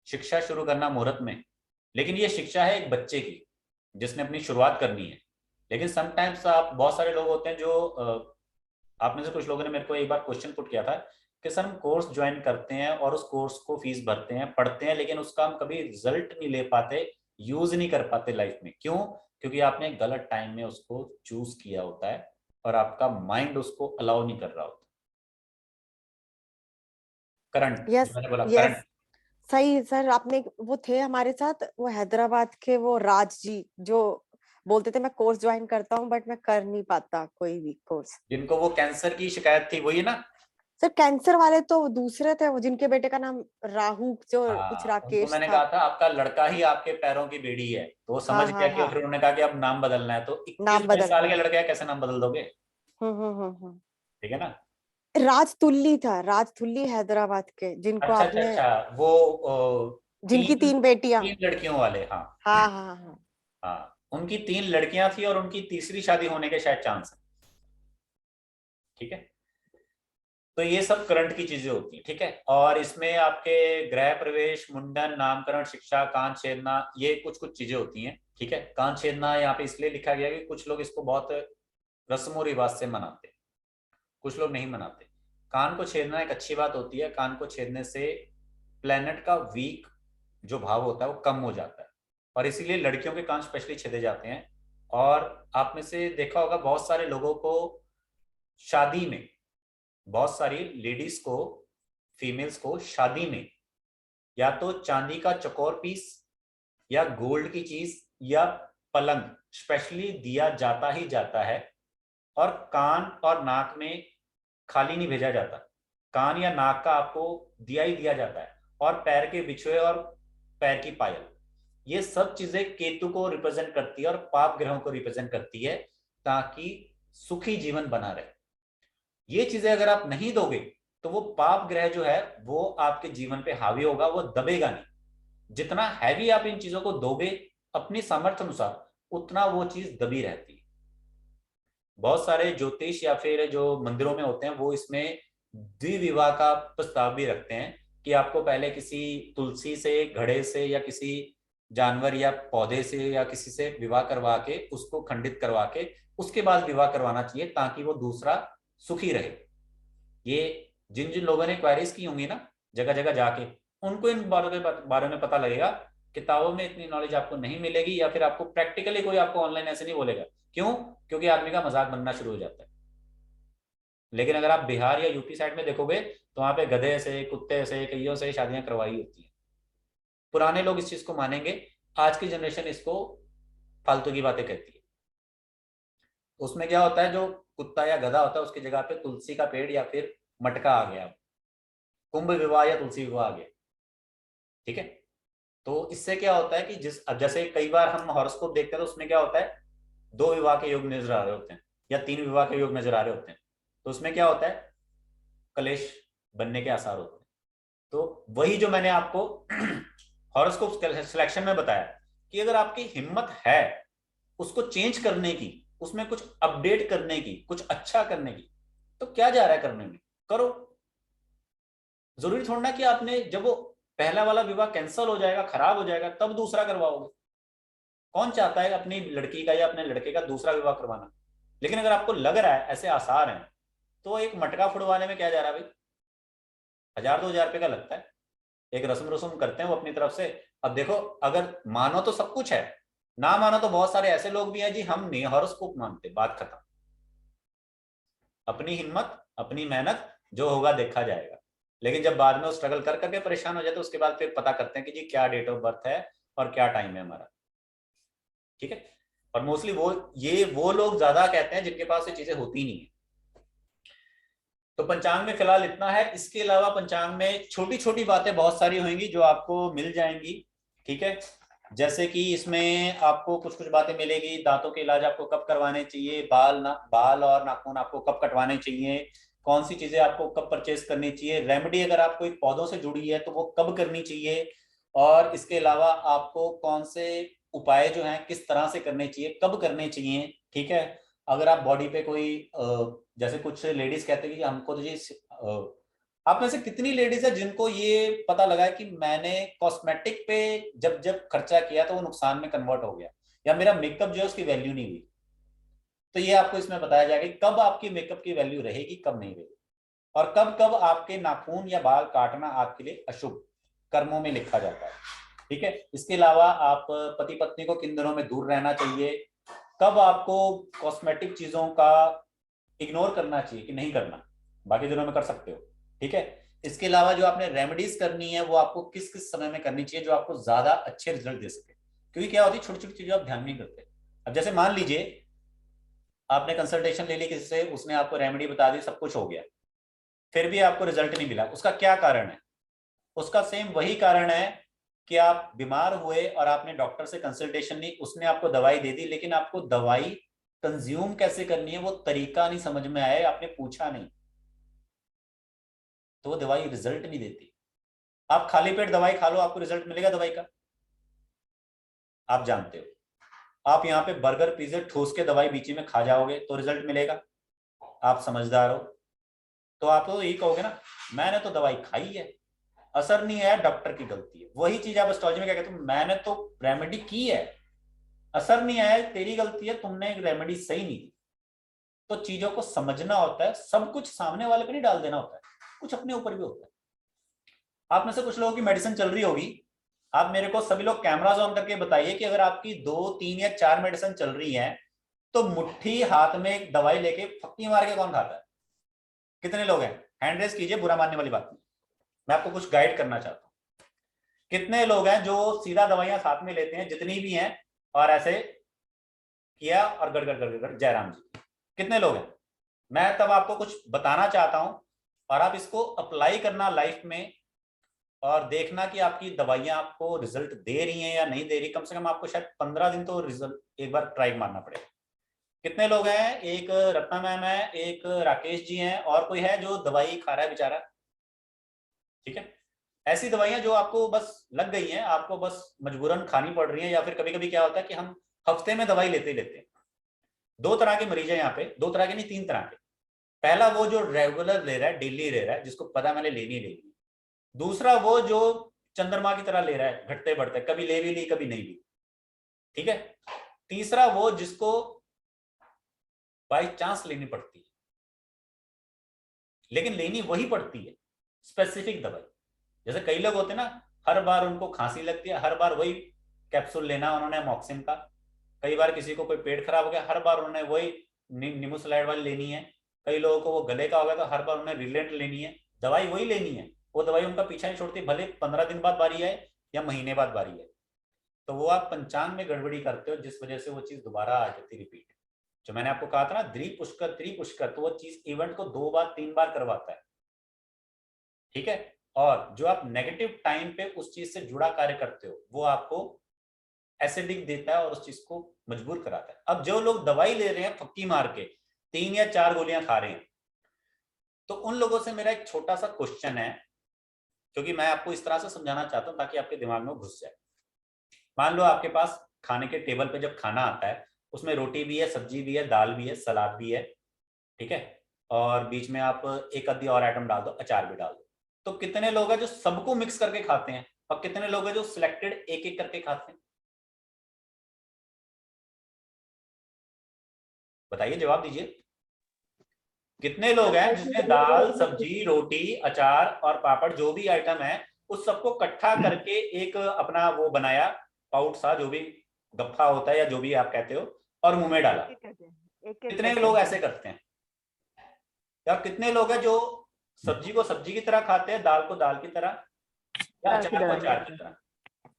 शिक्षा शुरू करना मुहूर्त में, लेकिन ये शिक्षा है एक बच्चे की जिसने अपनी शुरुआत करनी है। लेकिन समटाइम्स आप, बहुत सारे लोग होते हैं जो आप में से कुछ लोगों ने मेरे को एक बार क्वेश्चन पुट किया था कि सर हम कोर्स ज्वाइन करते हैं और उस कोर्स को फीस भरते हैं, पढ़ते हैं, लेकिन उसका हम कभी रिजल्ट नहीं ले पाते, यूज नहीं कर पाते लाइफ में। क्यों? क्योंकि आपने गलत टाइम में उसको चूज किया होता है और आपका माइंड उसको अलाउ नहीं कर रहा होता। करंट,
यस
मैंने बोला
यस
करंट।
सही सर। आपने, वो थे हमारे साथ, वो हैदराबाद के, वो राज जी, जो बोलते थे मैं कोर्स ज्वाइन करता हूँ बट मैं कर नहीं पाता कोई भी कोर्स।
जिनको वो कैंसर की शिकायत थी, वही ना?
सर कैंसर वाले तो दूसरे थे, वो जिनके बेटे का नाम राहु, जो कुछ
हाँ, उनको
राकेश
मैंने
था।
कहा था आपका लड़का ही आपके पैरों की बेड़ी है, तो वो
हाँ
समझ
हाँ
गया कि,
हाँ,
फिर उन्होंने कहा कि अब नाम बदलना है, तो 21-22
नाम बदलना
साल
है।
के लड़के कैसे नाम बदल दोगे?
हम्म।
ठीक है ना?
राजतुल्ली था, राजतुल्ली हैदराबाद के, जिनको
अच्छा अच्छा
आपने,
अच्छा, वो
जिनकी 3 बेटियां।
3 लड़कियों वाले, हाँ।
हाँ हाँ हाँ।
हाँ, उनकी 3 लड़कियां थी और उनकी तीसरी शादी होने के शायद चांस है। ठीक है, तो ये सब करंट की चीजें होती है। ठीक है, और इसमें आपके गृह प्रवेश, मुंडन, नामकरण, शिक्षा, कान छेदना, ये कुछ कुछ चीजें होती हैं। ठीक है, कान छेदना यहाँ पे इसलिए लिखा गया कि कुछ लोग इसको बहुत रस्म और रिवाज से मनाते हैं, कुछ लोग नहीं मनाते। कान को छेदना एक अच्छी बात होती है। कान को छेदने से प्लेनेट का वीक जो भाव होता है वो कम हो जाता है, और इसीलिए लड़कियों के कान स्पेशली छेदे जाते हैं। और आप में से देखा होगा बहुत सारे लोगों को शादी में, बहुत सारी लेडीज को, फीमेल्स को शादी में या तो चांदी का चकोर पीस या गोल्ड की चीज या पलंग स्पेशली दिया जाता ही जाता है, और कान और नाक में खाली नहीं भेजा जाता, कान या नाक का आपको दिया ही दिया जाता है, और पैर के बिछुए और पैर की पायल, ये सब चीजें केतु को रिप्रेजेंट करती है और पाप ग्रहों को रिप्रेजेंट करती है, ताकि सुखी जीवन बना रहे। ये चीजें अगर आप नहीं दोगे तो वो पाप ग्रह जो है वो आपके जीवन पे हावी होगा, वो दबेगा नहीं। जितना हैवी आप इन चीजों को दोगे अपनी सामर्थ्य अनुसार, उतना वो चीज दबी रहती है। बहुत सारे ज्योतिष या फिर जो मंदिरों में होते हैं वो इसमें द्विविवाह का प्रस्ताव भी रखते हैं कि आपको पहले किसी तुलसी से, घड़े से, या किसी जानवर या पौधे से या किसी से विवाह करवा के उसको खंडित करवा के उसके बाद विवाह करवाना चाहिए, ताकि वो दूसरा सुखी रहे। ये जिन जिन लोगों ने क्वेरीज की होंगी ना जगह जगह जाके, उनको इन बातों के बारे में पता लगेगा। किताबों में इतनी नॉलेज आपको नहीं मिलेगी, या फिर आपको प्रैक्टिकली कोई आपको ऑनलाइन ऐसे नहीं बोलेगा। क्यों? क्योंकि आदमी का मजाक बनना शुरू हो जाता है। लेकिन अगर आप बिहार या यूपी साइड में देखोगे तो वहां पे गधे से, कुत्ते से, कईयों से शादियां करवाई होती है। पुराने लोग इस चीज को मानेंगे, आज की जनरेशन इसको फालतू की बातें कहती है। उसमें क्या होता है, जो कुत्ता या गधा होता है उसकी जगह पे तुलसी का पेड़ या फिर मटका आ गया, कुंभ विवाह या तुलसी विवाह आ गया। ठीक है, तो इससे क्या होता है कि जैसे कई बार हम हॉरोस्कोप देखते हैं तो उसमें क्या होता है, 2 विवाह के योग नजर आ रहे होते हैं या 3 विवाह के योग नजर आ रहे होते हैं, तो उसमें क्या होता है, कलेश बनने के आसार होते हैं। तो वही जो मैंने आपको हॉरोस्कोप सिलेक्शन में बताया कि अगर आपकी हिम्मत है उसको चेंज करने की, उसमें कुछ अपडेट करने की, कुछ अच्छा करने की, तो क्या जा रहा है करने में, करो। जरूरी थोड़ा ना कि आपने जब वो पहला वाला विवाह कैंसिल हो जाएगा, खराब हो जाएगा, तब दूसरा करवाओगे। कौन चाहता है अपनी लड़की का या अपने लड़के का दूसरा विवाह करवाना? लेकिन अगर आपको लग रहा है ऐसे आसार हैं, तो एक मटका फुड़वाने में क्या जा रहा है भाई, 1000-2000 रुपए का लगता है, एक रस्म करते हैं वो अपनी तरफ से। अब देखो, अगर मानो तो सब कुछ है, ना मानो तो बहुत सारे ऐसे लोग भी हैं जी हम नहीं हॉरोस्कोप मानते, बात खत्म। अपनी हिम्मत, अपनी मेहनत, जो होगा देखा जाएगा। लेकिन जब बाद में वो स्ट्रगल कर करके परेशान हो जाते हैं, उसके बाद फिर पता करते हैं कि जी क्या डेट ऑफ बर्थ है और क्या टाइम है हमारा। ठीक है, और मोस्टली वो लोग ज्यादा कहते हैं जिनके पास ये चीजें होती नहीं है। तो पंचांग में फिलहाल इतना है। इसके अलावा पंचांग में छोटी छोटी बातें बहुत सारी होंगी जो आपको मिल जाएंगी। ठीक है, जैसे कि इसमें आपको कुछ कुछ बातें मिलेगी, दांतों के इलाज आपको कब करवाने चाहिए, बाल और नाखून आपको कब कटवाने चाहिए, कौन सी चीजें आपको कब परचेस करनी चाहिए, रेमेडी अगर आपको एक पौधों से जुड़ी है तो वो कब करनी चाहिए, और इसके अलावा आपको कौन से उपाय जो हैं किस तरह से करने चाहिए, कब करने चाहिए। ठीक है, अगर आप बॉडी पे कोई जैसे कुछ लेडीज कहते हैं कि हमको तो जी, आप में से कितनी लेडीज है जिनको ये पता लगा है कि मैंने कॉस्मेटिक पे जब जब खर्चा किया तो वो नुकसान में कन्वर्ट हो गया, या मेरा मेकअप जो है उसकी वैल्यू नहीं हुई। तो ये आपको इसमें बताया जाएगा कि कब आपकी मेकअप की वैल्यू रहेगी, कब नहीं रहेगी, और कब कब आपके नाखून या बाल काटना आपके लिए अशुभ कर्मों में लिखा जाता है। ठीक है, इसके अलावा आप पति पत्नी को किन दिनों में दूर रहना चाहिए, कब आपको कॉस्मेटिक चीजों का इग्नोर करना चाहिए कि नहीं करना, बाकी दिनों में कर सकते हो। ठीक है, इसके अलावा जो आपने रेमेडीज करनी है वो आपको किस किस समय में करनी चाहिए जो आपको ज्यादा अच्छे रिजल्ट दे सके, क्योंकि क्या होती है छोटी छोटी चीजें आप ध्यान नहीं करते। अब जैसे मान लीजिए आपने कंसल्टेशन ले ली किसी से, उसने आपको रेमेडी बता दी, सब कुछ हो गया, फिर भी आपको रिजल्ट नहीं मिला, उसका क्या कारण है? उसका सेम वही कारण है कि आप बीमार हुए और आपने डॉक्टर से कंसल्टेशन ली, उसने आपको दवाई दे दी, लेकिन आपको दवाई कंज्यूम कैसे करनी है वो तरीका नहीं समझ में आया, आपने पूछा नहीं, तो वो दवाई रिजल्ट नहीं देती। आप खाली पेट दवाई खा लो, आपको रिजल्ट मिलेगा दवाई का? आप जानते हो, आप यहाँ पे बर्गर पिज्जा ठूस के दवाई बीच में खा जाओगे तो रिजल्ट मिलेगा? आप समझदार हो तो आप तो यही कहोगे ना, मैंने तो दवाई खाई है, असर नहीं आया, डॉक्टर की गलती है। वही चीज आप एस्ट्रोलॉजी में क्या कहते हो, मैंने तो रेमेडी की है, असर नहीं आया, तेरी गलती है, तुमने रेमेडी सही नहीं दी। तो चीजों को समझना होता है, सब कुछ सामने वाले पे नहीं डाल देना होता है, कुछ अपने ऊपर भी होता है। आप में से कुछ लोगों की मेडिसिन चल रही होगी, आप मेरे को सभी लोग कैमराज ऑन करके बताइए कि अगर आपकी 2, 3 या 4 मेडिसिन चल रही है तो मुट्ठी हाथ में एक दवाई लेके फक्की मार के कौन खाता है? कितने लोग हैं? हैंड रेज कीजिए, बुरा मानने वाली बात नहीं, मैं आपको कुछ गाइड करना चाहता हूं। कितने लोग हैं जो सीधा दवाइयां साथ में लेते हैं जितनी भी हैं और ऐसे किया और गड़ गड़ गड़ गड़ जयराम जी। कितने लोग हैं? मैं तब आपको कुछ बताना चाहता हूं और आप इसको अप्लाई करना लाइफ में और देखना कि आपकी दवाइयां आपको रिजल्ट दे रही हैं या नहीं दे रही। कम से कम आपको शायद 15 दिन तो रिजल्ट एक बार ट्राई मारना पड़ेगा। कितने लोग हैं? एक रत्ना मैम है, एक राकेश जी हैं, और कोई है जो दवाई खा रहा है बेचारा? ठीक है, ऐसी दवाइयां जो आपको बस लग गई हैं, आपको बस मजबूरन खानी पड़ रही हैं, या फिर कभी कभी क्या होता है कि हम हफ्ते में दवाई लेते ही लेते हैं। दो तरह के मरीज हैं यहाँ पे, दो तरह के नहीं, तीन तरह के। पहला वो जो रेगुलर ले रहा है, डेली ले रहा है, जिसको पता मैंने लेनी लेनी। दूसरा वो जो चंद्रमा की तरह ले रहा है, घटते बढ़ते, कभी ले भी ली कभी नहीं ली। ठीक है। तीसरा वो जिसको बाई चांस लेनी पड़ती है, लेकिन लेनी वही पड़ती है, स्पेसिफिक दवाई। जैसे कई लोग होते हैं ना, हर बार उनको खांसी लगती है, हर बार वही कैप्सूल लेना उन्होंने मॉक्सिन का। कई बार किसी को कोई पेट खराब हो गया, हर बार उन्होंने वही निमोसलाइड वाली लेनी है। कई लोगों को वो गले का हो गया तो हर बार उन्हें रिलेंट लेनी है, दवाई वही लेनी है। वो दवाई उनका पीछा नहीं छोड़ती, भले 15 दिन बाद बारी आए या महीने बाद बारी आए। तो वो आप पंचांग में गड़बड़ी करते हो, जिस वजह से वो चीज दोबारा आ जाती है, रिपीट। जो मैंने आपको कहा था ना, द्विपुष्कर त्रिपुष्कर, तो वो चीज इवेंट को 2 बार 3 बार करवाता है। ठीक है। और जो आप नेगेटिव टाइम पे उस चीज से जुड़ा कार्य करते हो, वो आपको एसिडिक देता है और उस चीज को मजबूर कराता है। अब जो लोग दवाई ले रहे हैं फक्की मार के, 3 या 4 गोलियां खा रहे हैं, तो उन लोगों से मेरा एक छोटा सा क्वेश्चन है, क्योंकि मैं आपको इस तरह से समझाना चाहता हूं ताकि आपके दिमाग में घुस जाए। मान लो आपके पास खाने के टेबल पे जब खाना आता है, उसमें रोटी भी है, सब्जी भी है, दाल भी है, सलाद भी है, ठीक है, और बीच में आप एक आधी और आइटम डाल दो, अचार भी डाल दो। तो कितने लोग हैं जो सबको मिक्स करके खाते हैं, और कितने लोग हैं जो सिलेक्टेड एक एक करके खाते हैं? बताइए, जवाब दीजिए। कितने लोग हैं जिसमें दाल, सब्जी, रोटी, अचार और पापड़, जो भी आइटम है, उस सबको इकट्ठा करके एक अपना वो बनाया, पाउट सा, जो भी गप्पा होता है या जो भी आप कहते हो, और मुंह में डाला? कितने लोग ऐसे करते हैं? या कितने लोग हैं जो सब्जी को सब्जी की तरह खाते हैं, दाल को दाल की तरह, या अचार को अचार की तरह?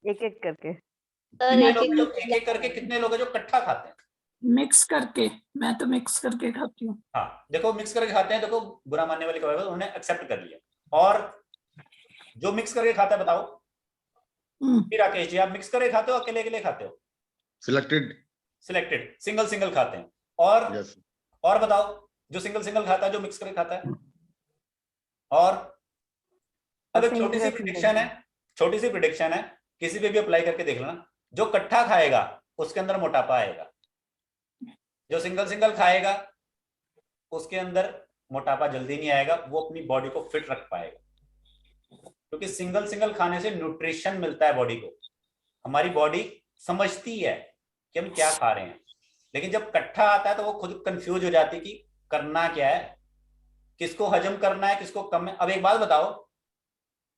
एक एक करके।
एक एक करके कितने लोग हैं जो इकट्ठा खाते हैं?
मिक्स करके, मैं तो मिक्स करके खाती हूँ।
हाँ, देखो मिक्स करके खाते हैं। देखो, बुरा मानने वाले क्या होगा, उन्होंने एक्सेप्ट कर लिया। और जो मिक्स करके खाता है, बताओ राकेश जी, आप मिक्स करके खाते हो, अकेले अकेले खाते हो?
सिलेक्टेड।
सिलेक्टेड, सिंगल सिंगल खाते हैं। और
yes.
और बताओ, जो सिंगल सिंगल खाता है, जो मिक्स करके खाता है? और अब एक छोटी सी प्रेडिक्शन है, छोटी सी प्रेडिक्शन है, किसी पे भी अप्लाई करके देख लेना। जो इकट्ठा खाएगा उसके अंदर मोटापा आएगा, जो सिंगल सिंगल खाएगा उसके अंदर मोटापा जल्दी नहीं आएगा, वो अपनी बॉडी को फिट रख पाएगा। क्योंकि सिंगल सिंगल खाने से न्यूट्रिशन मिलता है बॉडी को। हमारी बॉडी समझती है कि हम क्या खा रहे हैं, लेकिन जब इकट्ठा आता है तो वो खुद कंफ्यूज हो जाती है कि करना क्या है, किसको हजम करना है, किसको कम है। अब एक बात बताओ,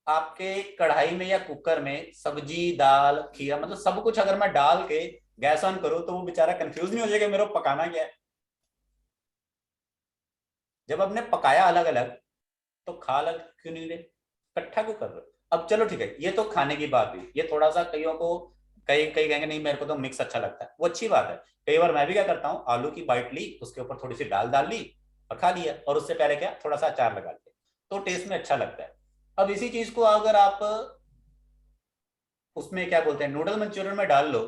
आपके कढ़ाई में या कुकर में सब्जी, दाल, खीरा, मतलब सब कुछ अगर मैं डाल के गैस ऑन करूं, तो वो बेचारा कंफ्यूज नहीं हो जाएगा मेरे को पकाना क्या है? जब आपने पकाया अलग अलग, तो खा अलग क्यों नहीं रहे, इकट्ठा क्यों कर रहे हो? अब चलो ठीक है, ये तो खाने की बात हुई। ये थोड़ा सा कईयों को, कई कहेंगे नहीं मेरे को तो मिक्स अच्छा लगता है, वो अच्छी बात है। कई बार मैं भी क्या करता हूँ, आलू की बाइट ली, उसके ऊपर थोड़ी सी दाल डाल ली और खा लिया, और उससे पहले क्या, थोड़ा सा अचार लगा लिया, तो टेस्ट में अच्छा लगता है। अब इसी चीज को अगर आप उसमें क्या बोलते हैं, नूडल मंचूरियन में डाल लो,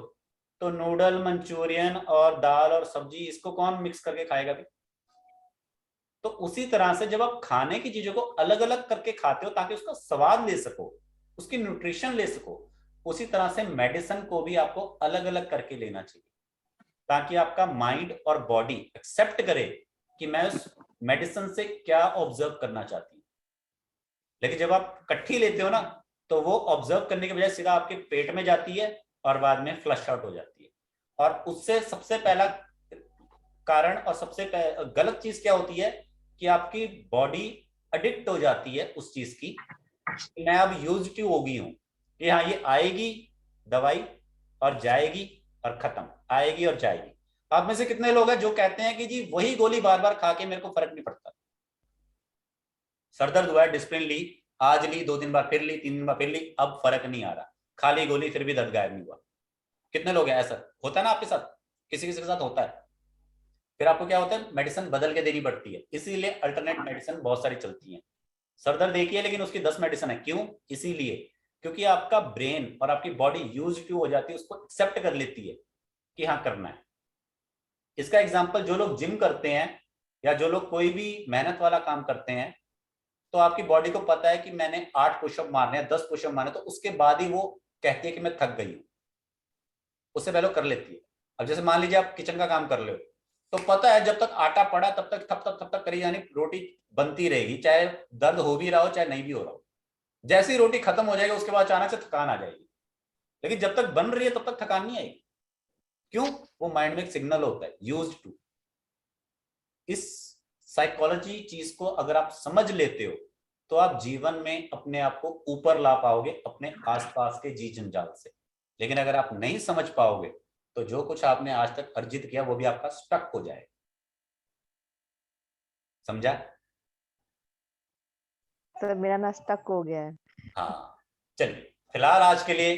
तो नूडल मंचूरियन और दाल और सब्जी, इसको कौन मिक्स करके खाएगा भी? तो उसी तरह से जब आप खाने की चीजों को अलग अलग करके खाते हो ताकि उसका स्वाद ले सको, उसकी न्यूट्रिशन ले सको, उसी तरह से मेडिसिन को भी आपको अलग अलग करके लेना चाहिए, ताकि आपका माइंड और बॉडी एक्सेप्ट करे कि मैं उस मेडिसिन से क्या ऑब्जर्व करना चाहती हूँ। लेकिन जब आप इकट्ठी लेते हो ना, तो वो ऑब्जर्व करने के बजाय सीधा आपके पेट में जाती है और बाद में फ्लश आउट हो जाती है। और उससे सबसे पहला कारण और सबसे गलत चीज क्या होती है कि आपकी बॉडी एडिक्ट हो जाती है उस चीज की, मैं अब यूज टू हो गई हूं कि हाँ ये आएगी दवाई और जाएगी और खत्म, आएगी और जाएगी। आप में से कितने लोग हैं जो कहते हैं कि जी वही गोली बार बार खा के मेरे को फर्क नहीं पड़ता, सर दर्द हुआ है, डिस्प्रिन ली, आज ली, 2 दिन बाद फिर ली, 3 दिन बाद फिर ली, अब फर्क नहीं आ रहा, खा ली गोली फिर भी दर्द गायब नहीं हुआ। कितने लोग हैं? ऐसा होता है ना आपके साथ? किसी किसी के साथ होता है। फिर आपको क्या होता है, मेडिसिन बदल के देनी पड़ती है, इसीलिए अल्टरनेट मेडिसिन बहुत सारी चलती हैं। सर दर्द एक ही है लेकिन उसकी 10 मेडिसिन है, क्यों? इसीलिए क्योंकि आपका ब्रेन और आपकी बॉडी यूज टू हो जाती है, उसको एक्सेप्ट कर लेती है कि हाँ करना है। इसका एग्जाम्पल, जो लोग जिम करते हैं या जो लोग कोई भी मेहनत वाला काम करते हैं, तो आपकी बॉडी को पता है कि मैंने 8 पुशअप मारने हैं, 10 पुशअप मारने, तो उसके बाद ही वो कहती है कि मैं थक गई हूं, उससे पहले कर लेती है। अब जैसे मान लीजिए आप किचन का काम कर रहे हो, तो पता है जब तक आटा पड़ा तब तक थप तक करी, यानी रोटी बनती रहेगी, चाहे दर्द हो भी रहा हो चाहे नहीं भी हो रहा हो। जैसे ही रोटी खत्म हो जाएगी उसके बाद अचानक से थकान आ जाएगी, लेकिन जब तक बन रही है तब तक थकान नहीं आएगी। क्यों? वो माइंड में एक सिग्नल होता है, यूज्ड टू। इस साइकोलॉजी चीज को अगर आप समझ लेते हो तो आप जीवन में अपने आप को ऊपर ला पाओगे अपने आसपास के जी जंजाल से। लेकिन अगर आप नहीं समझ पाओगे तो जो कुछ आपने आज तक अर्जित किया वो भी आपका स्टक हो जाएगा। समझा?
सर मेरा ना स्टक हो गया है।
हाँ, चलिए फिलहाल आज के लिए